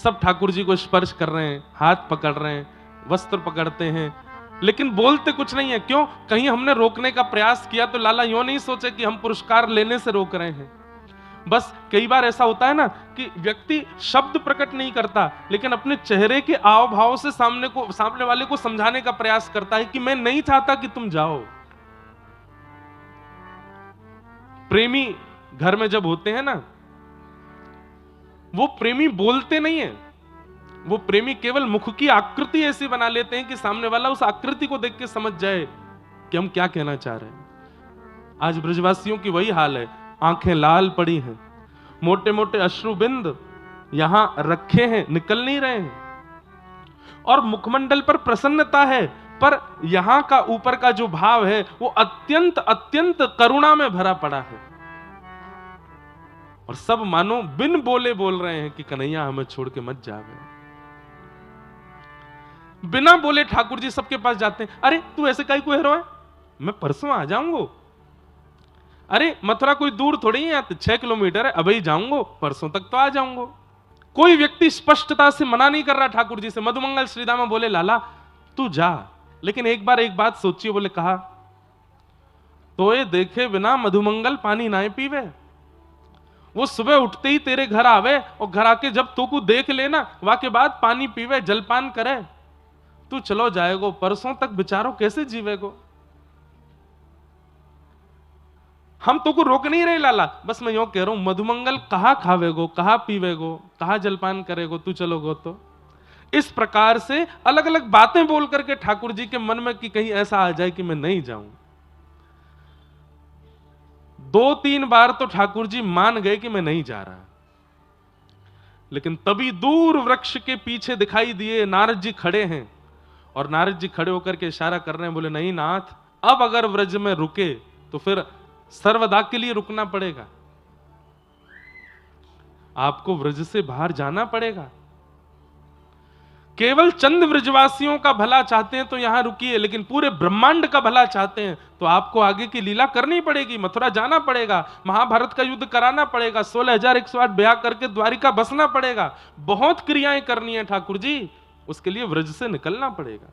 सब ठाकुर जी को स्पर्श कर रहे हैं, हाथ पकड़ रहे हैं, वस्त्र पकड़ते हैं, लेकिन बोलते कुछ नहीं है। क्यों? कहीं हमने रोकने का प्रयास किया तो लाला यूं नहीं सोचे कि हम पुरस्कार लेने से रोक रहे हैं। बस कई बार ऐसा होता है ना कि व्यक्ति शब्द प्रकट नहीं करता, लेकिन अपने चेहरे के आव भाव से सामने वाले को समझाने का प्रयास करता है कि मैं नहीं चाहता कि तुम जाओ। प्रेमी घर में जब होते हैं ना, वो प्रेमी बोलते नहीं है, वो प्रेमी केवल मुख की आकृति ऐसी बना लेते हैं कि सामने वाला उस आकृति को देख के समझ जाए कि हम क्या कहना चाह रहे हैं। आज ब्रजवासियों की वही हाल है, आंखें लाल पड़ी हैं, मोटे मोटे अश्रुबिंद यहां रखे हैं, निकल नहीं रहे हैं, और मुखमंडल पर प्रसन्नता है, पर यहां का ऊपर का जो भाव है वो अत्यंत अत्यंत करुणा में भरा पड़ा है। और सब मानो बिन बोले बोल रहे हैं कि कन्हैया हमें छोड़ के मत जावे। बिना बोले ठाकुर जी सबके पास जाते हैं। अरे तू ऐसे काहे को हेरो है, मैं परसों आ जाऊंगा। अरे मथुरा कोई दूर थोड़ी है, 6 किलोमीटर है, अभी जाऊंगा, परसों तक तो आ जाऊंगा। कोई व्यक्ति स्पष्टता से मना नहीं कर रहा ठाकुर जी से। मधुमंगल श्रीदामा बोले लाला तू जा, लेकिन एक बार एक बात सोचिए। बोले कहा, तो ये देखे बिना मधुमंगल पानी ना पीवे। वो सुबह उठते ही तेरे घर आवे और घर आके जब तो को देख लेना, वहां के बाद पानी पीवे, जलपान करे, तू चलो जाएगो, परसों तक बेचारो कैसे जीवेगो। हम तो को रोक नहीं रहे लाला, बस मैं यूं कह रहा हूं, मधुमंगल कहां खावेगो, कहां पीवेगो, कहां जलपान करेगो, तू चलोगो तो। इस प्रकार से अलग अलग बातें बोल करके ठाकुर जी के मन में कि कहीं ऐसा आ जाए कि मैं नहीं जाऊं। 2-3 बार तो ठाकुर जी मान गए कि मैं नहीं जा रहा, लेकिन तभी दूर वृक्ष के पीछे दिखाई दिए नारद जी खड़े हैं, और नारद जी खड़े होकर के इशारा कर रहे हैं। बोले नहीं नाथ, अब अगर व्रज में रुके तो फिर सर्वदा के लिए रुकना पड़ेगा, आपको व्रज से बाहर जाना पड़ेगा। केवल चंद व्रजवासियों का भला चाहते हैं तो यहां रुकिए, लेकिन पूरे ब्रह्मांड का भला चाहते हैं तो आपको आगे की लीला करनी पड़ेगी, मथुरा जाना पड़ेगा, महाभारत का युद्ध कराना पड़ेगा, 16,108 ब्याह करके द्वारिका बसना पड़ेगा, बहुत क्रियाएं करनी है ठाकुर जी, उसके लिए व्रज से निकलना पड़ेगा।